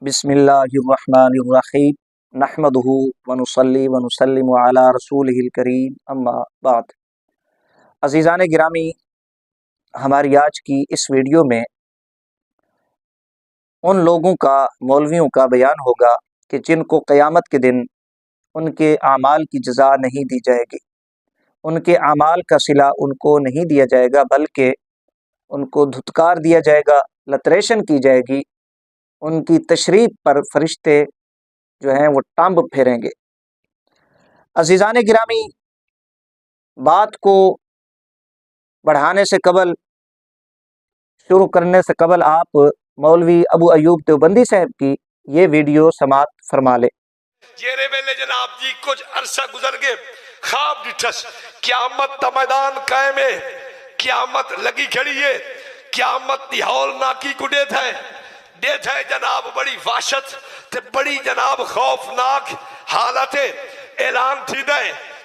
बिस्मिल्लाहिर्रहमानिर्रहीम नहमदुहु व नुसल्ली व नुसल्लिमु अला रसूलिहिल करीम अम्मा बाद। अज़ीज़ान गिरामी, हमारी आज की इस वीडियो में उन लोगों का, मौलवियों का बयान होगा कि जिनको क़यामत के दिन उनके आमाल की जज़ा नहीं दी जाएगी, उनके आमाल का सिला उनको नहीं दिया जाएगा, बल्कि उनको धुतकार दिया जाएगा, लतरेशन की जाएगी। उनकी तशरीफ पर फरिश्ते जो हैं वो टांब फेरेंगे। अज़ीज़ान गिरामी, बात को बढ़ाने से कबल, शुरू करने से कबल आप मौलवी अबू अयूब देवबंदी साहब की ये वीडियो समात फरमा ले। जेरे वेले जनाब जी कुछ अरसा गुजर गए, ख्वाब डिठस क्यामत दा मैदान कायम है, क्यामत लगी खड़ी है, क्यामत दी हौलनाकी को डेथ है जनाब, बड़ी वाशत ते बड़ी जनाब खौफनाक हालत है। ऐलान थी दे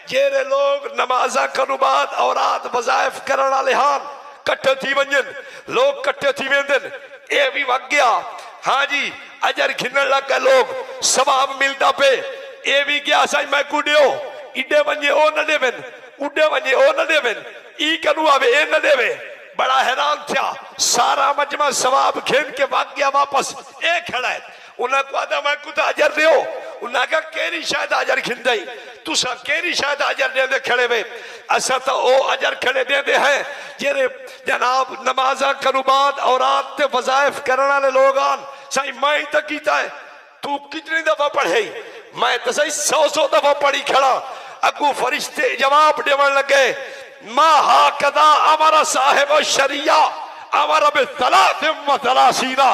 जेरे लोग नमाजा करू बाद औरात वज़ाइफ करन वाले हान कट्ठे थी वंजन, लोग कट्ठे थी वेंदन, ए भी वग गया। हाँ जी, अजर खिनन लगा, लोग सवाब मिलता पे, ए भी गया। साईं मैं कुडियो इडे वंजे ओ न देवन, उडे वंजे ओ न देवन, ई करू आवे ए न देवे। बड़ा हैरान था, सारा मजमा सवाब खेन के भाग गया वापस। ए खड़ा है, उन्हें को आदा मैं कुछ अजर दियो, उन्हें कहा केरी शायद अजर खिंदई, तुसा केरी शायद अजर दे दे खड़े वे। असा तो ओ अजर खड़े दे दे हैं जेरे जनाब नमाजा करुबात और रात ते वज़ाइफ करने वाले लोग आन। साईं मैं तो कीता है, तू कितनी दफा पढ़े? मैं तो सही 100 दफा पढ़ी खड़ा। अगू फरिश्ते जवाब देवन लगे, मा हा कदा हमारा साहिब शरिया हमारा बे तलातिम व तलासीना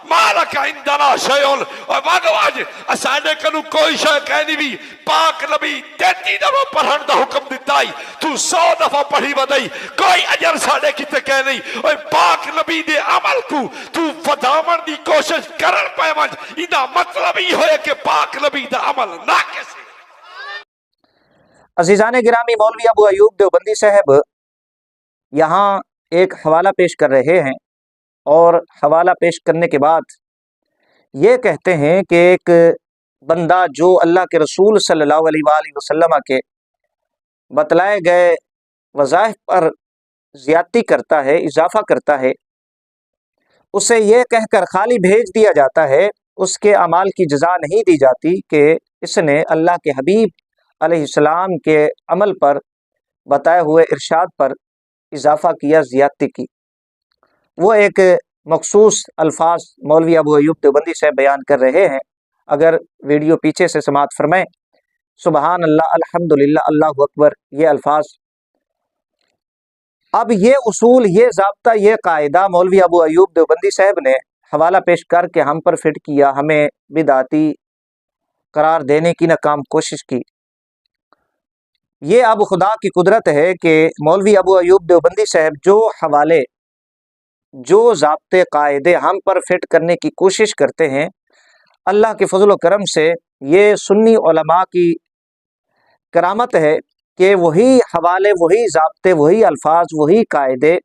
मालक इंदना शयउन। और भगवान असाने कनु कोई शय कहनी भी पाक नबी 33 दफा पढ़न दा हुक्म दिता ही, तू 100 दफा पढ़ी वदई, कोई अजर साडे किते कह नहीं। ओए पाक नबी दे अमल को तू वधावन दी कोशिश करन पे वंज, इदा मतलब ही होए कि पाक नबी दा अमल ना कैसे। अज़ीज़ान गिरामी, मौलवी अबू अयूब देवबंदी साहब यहाँ एक हवाला पेश कर रहे हैं और हवाला पेश करने के बाद ये कहते हैं कि एक बंदा जो अल्लाह के रसूल सल्लल्लाहु अलैहि वसल्लम के बतलाए गए वज़ाइफ पर ज़्यादती करता है, इजाफ़ा करता है, उसे ये कहकर खाली भेज दिया जाता है, उसके अमाल की जज़ा नहीं दी जाती कि इसने अल्लाह के हबीब अलैहिस्सलाम के अमल पर, बताए हुए इरशाद पर इजाफ़ा किया, ज़्यादती की। वो एक मखसूस अल्फाज मौलवी अबू अयूब देवबंदी साहब बयान कर रहे हैं। अगर वीडियो पीछे से समात फरमाएं, सुबहान अल्लाह, अल्हम्दुलिल्लाह, अल्लाहु अकबर, ये अल्फाज। अब ये उसूल, ये ज़ाब्ता, ये कायदा मौलवी अबू अयूब देवबंदी साहब ने हवाला पेश करके हम पर फिट किया, हमें बिदाती करार देने की नाकाम कोशिश की। ये अब खुदा की कुदरत है कि मौलवी अबू अयूब देवबंदी साहब जो हवाले, जो ज़ाब्ते कायदे हम पर फिट करने की कोशिश करते हैं, अल्लाह के फजल व करम से ये सुन्नी उलमा की करामत है कि वही हवाले, वही ज़ाब्ते, वही अल्फाज, वही कायदे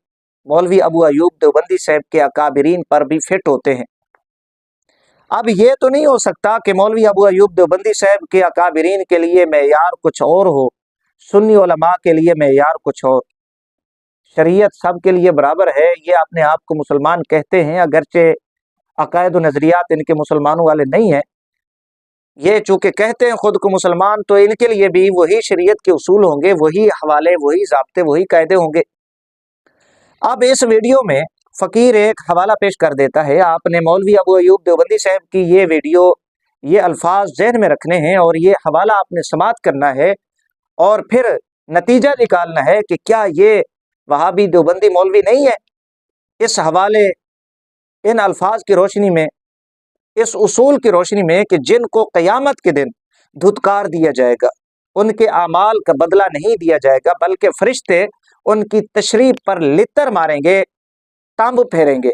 मौलवी अबू अयूब देवबंदी साहब के अकाबिरीन पर भी फिट होते हैं। अब ये तो नहीं हो सकता कि मौलवी अबू अयूब देवबंदी साहब के अकाबिरीन के लिए मेयार कुछ और हो, सुन्नी उलमा के लिए मेयार कुछ और। शरीयत सब के लिए बराबर है, ये अपने आप को मुसलमान कहते हैं, अगरचे अकायद व नज़रियात इनके मुसलमानों वाले नहीं हैं। ये चूँकि कहते हैं ख़ुद को मुसलमान, तो इनके लिए भी वही शरीयत के उसूल होंगे, वही हवाले, वही ज़ाब्ते, वही कायदे होंगे। अब इस वीडियो में फ़कीर एक हवाला पेश कर देता है। आपने मौलवी अबू अयूब देवबंदी साहब की ये वीडियो, ये अल्फाज जहन में रखने हैं और ये हवाला आपने समात करना है और फिर नतीजा निकालना है कि क्या ये वहाबी देवबंदी मौलवी नहीं है। इस हवाले, इन अल्फाज की रोशनी में, इस उसूल की रोशनी में कि जिनको क़यामत के दिन धुतकार दिया जाएगा, उनके आमाल का बदला नहीं दिया जाएगा, बल्कि फरिश्ते उनकी तशरीफ पर लित्तर मारेंगे, तांब फेरेंगे।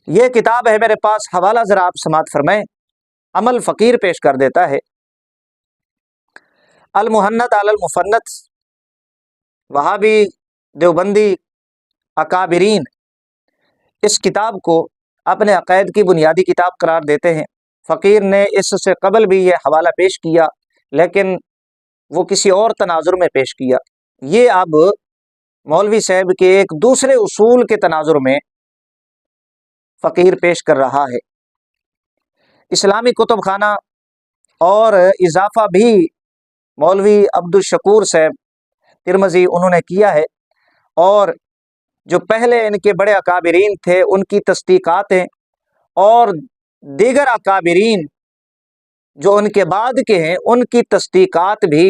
ये किताब है मेरे पास, हवाला ज़रा आप समात फरमाएं। अमल फ़कीर पेश कर देता है, अल मुहन्नद अलल मुफन्नद, वहाबी देवबंदी अकाबिरीन इस किताब को अपने अक़ैद की बुनियादी किताब करार देते हैं। फ़कीर ने इससे कबल भी ये हवाला पेश किया, लेकिन वो किसी और तनाजुर में पेश किया। ये अब मौलवी साहब के एक दूसरे उसूल के तनाजुर में फ़कीर पेश कर रहा है। इस्लामी कुतुब खाना और इजाफा भी मौलवी अब्दुल शकूर साहब तिरमजी उन्होंने किया है, और जो पहले इनके बड़े अकाबिरीन थे उनकी तस्दीकातें और दीगर अकाबिरीन जो उनके बाद के हैं उनकी तस्दीकात भी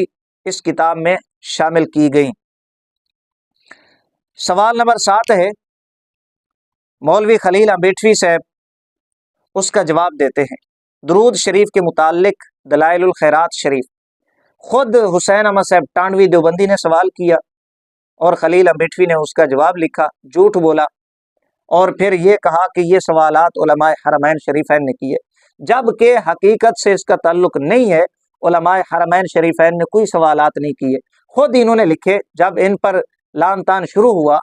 इस किताब में शामिल की गई। सवाल नंबर 7 है, मौलवी खलील अम्बेटवी साहब उसका जवाब देते हैं। दुरूद शरीफ के मुताल्लिक दलाइलुल खैरात शरीफ, खुद हुसैन अहमद साहब टांडवी देवबंदी ने सवाल किया और खलील अम्बेटवी ने उसका जवाब लिखा, झूठ बोला, और फिर ये कहा कि ये सवालात उलमाए हरमैन शरीफैन ने किए, जबकि हकीकत से इसका ताल्लुक नहीं है। उलमाए हरमैन शरीफैन ने कोई सवालात नहीं किए, खुद इन्होंने लिखे। जब इन पर लान तान शुरू हुआ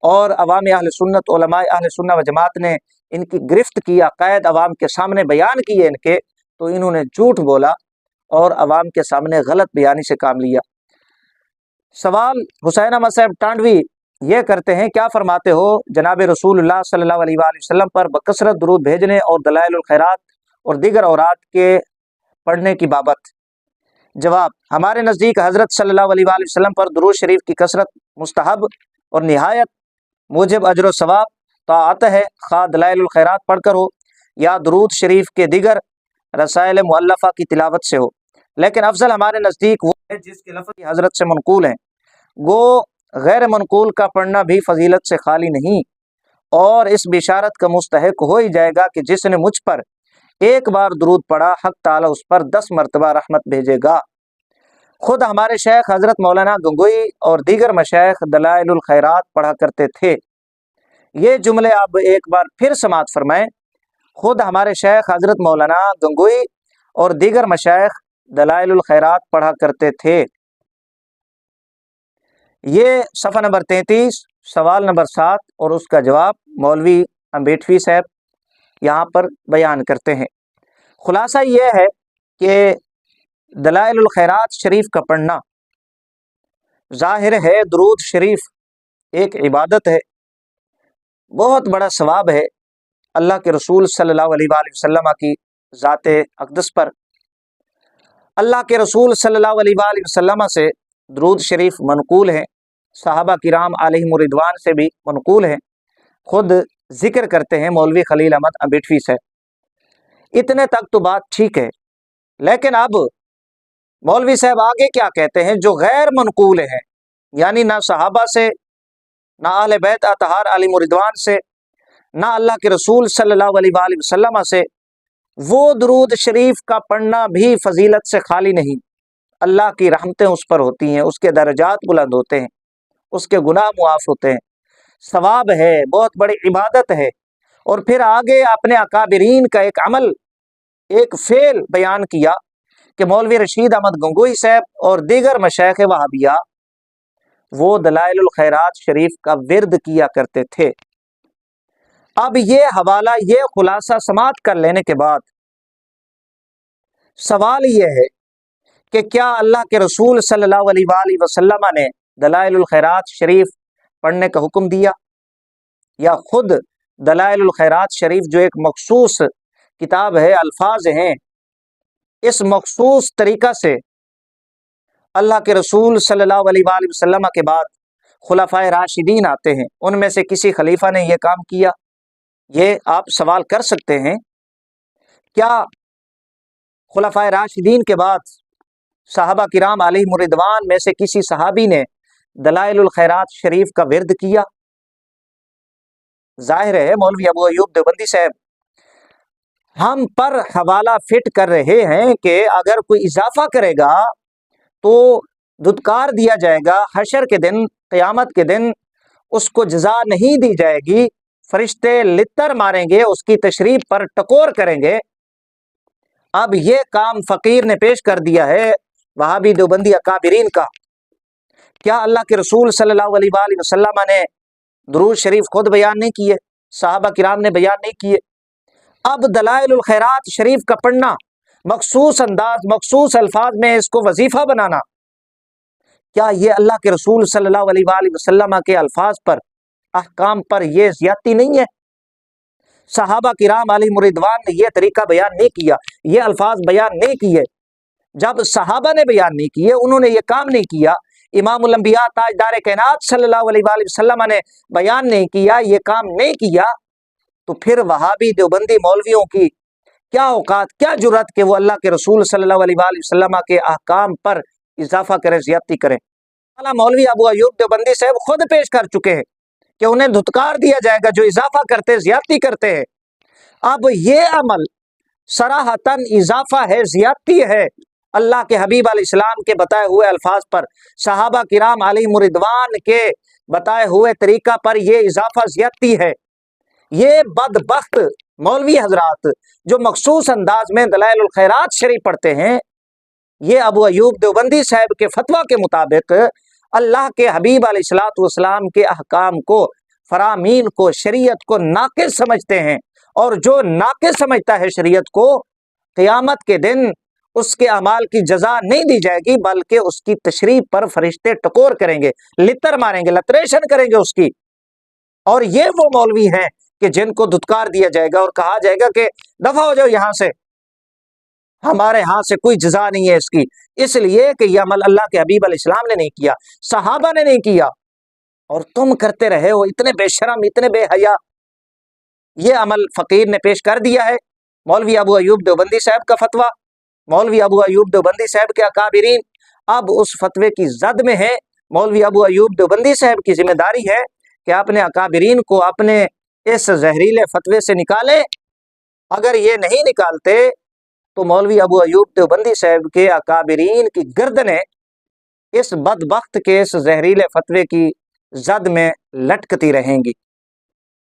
और अवाम अहल सुन्नत उलमाए अहल सुन्नत व जमात ने इनकी गिरफ्त किया, कैद अवाम के सामने बयान किए इनके, तो इन्होंने झूठ बोला और अवाम के सामने गलत बयानी से काम लिया। सवाल हुसैन अहमद साहब टांडवी ये करते हैं, क्या फरमाते हो जनाब रसूलुल्लाह सल्लल्लाहु अलैहि वसल्लम पर बकसरत दुरूद भेजने और दलाइलुल खैरात और दीगर औरात के पढ़ने की बाबत? जवाब, हमारे नज़दीक हज़रत सल्लल्लाहु अलैहि वसल्लम पर दुरूद शरीफ की कसरत मुस्तहब और निहायत मुजिब अजर व सवाब ताअत है, खा दलाइलुल खैरात पढ़कर हो या दुरूद शरीफ के दीगर रसाइल मुअल्लफ़ा की तिलावत से हो। लेकिन अफजल हमारे नज़दीक वो है जिसके लफ्ज़ हज़रत से मनकूल हैं। गो गैर मनकूल का पढ़ना भी फजीलत से खाली नहीं, और इस बिशारत का मुस्तहिक हो ही जाएगा कि जिसने मुझ पर एक बार दुरूद पढ़ा, हक ताला उस पर 10 मरतबा रहमत भेजेगा। खुद हमारे शेख हज़रत मौलाना गंगोई और दीगर मशाइख दलाइलुल खैरात पढ़ा करते थे। ये जुमले अब एक बार फिर समात फरमाएं। खुद हमारे शेख हज़रत मौलाना गंगोई और दीगर मशाइख दलाइलुल खैरात पढ़ा करते थे। ये सफ़ा नंबर 33, सवाल नंबर 7 और उसका जवाब मौलवी अम्बेटवी साहब यहाँ पर बयान करते हैं। खुलासा ये है कि दलाइलुल खैरात शरीफ का पढ़ना ज़ाहिर है दुरूद शरीफ एक इबादत है, बहुत बड़ा सवाब है अल्लाह के रसूल सल्लल्लाहु अलैहि वसल्लम की ज़ाते अक़दस पर। अल्लाह के रसूल सल्लल्लाहु अलैहि वसल्लम से दुरूद शरीफ मनकूल है, सहाबा किराम अलैहिमुर रिदवान से भी मनकूल है। खुद जिक्र करते हैं मौलवी खलील अहमद अम्बेटवी से। इतने तक तो बात ठीक है, लेकिन अब मौलवी साहब आगे क्या कहते हैं, जो गैर मनकूल हैं, यानी ना सहाबा से, ना अहले बैत अतहार अलैहिमुर रिदवान से, ना अल्लाह के रसूल सल्लल्लाहु अलैहि वसल्लम से, वो दुरूद शरीफ का पढ़ना भी फजीलत से खाली नहीं। अल्लाह की रहमतें उस पर होती हैं, उसके दर्जात बुलंद होते हैं, उसके गुनाह मुआफ़ होते हैं, सवाब है, बहुत बड़ी इबादत है। और फिर आगे अपने अकाबिरीन का एक अमल, एक फेल बयान किया कि मौलवी रशीद अहमद गंगोई साहब और दीगर मशाइख वहाबिया वो दलाइलुल खैरात शरीफ का विर्द किया करते थे। अब ये हवाला, ये खुलासा समात कर लेने के बाद सवाल ये है कि क्या अल्लाह के रसूल सल्लल्लाहु अलैहि वसल्लम ने दलाइलुल खैरात शरीफ पढ़ने का हुक्म दिया, या खुद दलाइलुल खैरात शरीफ जो एक मखसूस किताब है, अल्फाज हैं, इस मखसूस तरीका से अल्लाह के रसूल सल्लल्लाहु अलैहि वसल्लम के बाद खुलफाए राशिदीन आते हैं, उनमें से किसी खलीफा ने यह काम किया? ये आप सवाल कर सकते हैं। क्या खुलफाए राशिदीन के बाद सहाबा किराम अलैहिमुर रिदवान में से किसी सहाबी ने दलाइलुल खैरात शरीफ का विर्द किया? जाहिर है मौलवी अबू अयूब देवबंदी साहब हम पर हवाला फिट कर रहे हैं कि अगर कोई इजाफा करेगा तो दुत्कार दिया जाएगा, हशर के दिन, क़यामत के दिन उसको जज़ा नहीं दी जाएगी, फरिश्ते लित्तर मारेंगे, उसकी तशरीफ पर टकोर करेंगे। अब ये काम फ़कीर ने पेश कर दिया है वहाबी देवबंदी अकाबिरीन का। क्या अल्लाह के रसूल सल्लल्लाहु अलैहि वसल्लम ने दुरूद शरीफ खुद बयान नहीं किए, सहाबा किराम ने बयान नहीं किए, اب دلائل الخیرات شریف کا پڑھنا، مخصوص انداز مخصوص الفاظ میں اس کو وظیفہ بنانا، کیا یہ اللہ کے رسول صلی اللہ علیہ وآلہ وسلم کے الفاظ پر، احکام پر یہ زیادتی نہیں ہے؟ صحابہ کرام علیہ رضوان نے یہ طریقہ بیان نہیں کیا، یہ الفاظ بیان نہیں کیے، جب صحابہ نے بیان نہیں کیے، انہوں نے یہ کام نہیں کیا، امام الانبیاء تاجدار کائنات صلی اللہ علیہ وآلہ وسلم نے بیان نہیں کیا، یہ کام نہیں کیا، تو پھر وہابی دیوبندی مولویوں کی کیا اوقات، کیا جرات کہ وہ اللہ کے رسول صلی اللہ علیہ وآلہ وسلم کے احکام پر اضافہ کریں، زیادتی کریں۔ مولوی ابو ایوب دیوبندی صاحب خود پیش کر چکے ہیں کہ انہیں دھتکار دیا جائے گا جو اضافہ کرتے، زیادتی کرتے ہیں۔ اب یہ عمل صراحتاً اضافہ ہے، زیادتی ہے، اللہ کے حبیب علیہ السلام کے بتائے ہوئے الفاظ پر، صحابہ کرام علیہ رضوان کے بتائے ہوئے طریقہ پر یہ اضافہ زیادتی ہے۔ یہ بدبخت مولوی حضرات جو مخصوص انداز میں دلائل الخیرات شریف پڑھتے ہیں، یہ ابو ایوب دیوبندی صاحب کے فتویٰ کے مطابق اللہ کے حبیب علیہ الصلوۃ والسلام کے احکام کو، فرامین کو، شریعت کو ناقص سمجھتے ہیں، اور جو ناقص سمجھتا ہے شریعت کو، قیامت کے دن اس کے اعمال کی جزا نہیں دی جائے گی، بلکہ اس کی تشریح پر فرشتے ٹکور کریں گے، لتر ماریں گے، لتریشن کریں گے اس کی۔ اور یہ وہ مولوی ہیں کہ جن کو دھتکار دیا جائے گا اور کہا جائے گا کہ دفع ہو جاؤ یہاں سے، ہمارے ہاں سے کوئی جزا نہیں ہے اس کی، اس لیے کہ یہ عمل اللہ کے حبیب علیہ السلام نے نہیں کیا، صحابہ نے نہیں کیا، اور تم کرتے رہے ہو، اتنے بے شرم، اتنے بے حیا۔ یہ عمل فقیر نے پیش کر دیا ہے، مولوی ابو ایوب دیوبندی صاحب کا فتویٰ، مولوی ابو ایوب دیوبندی صاحب کے اکابرین اب اس فتوے کی زد میں ہے۔ مولوی ابو ایوب دیوبندی صاحب کی ذمہ داری ہے کہ اپنے اکابرین کو اپنے اس زہریلے فتوے سے نکالے۔ اگر یہ نہیں نکالتے تو مولوی ابو ایوب دیوبندی صاحب کے اکابرین کی گردنیں اس بدبخت کے اس زہریلے فتوے کی زد میں لٹکتی رہیں گی۔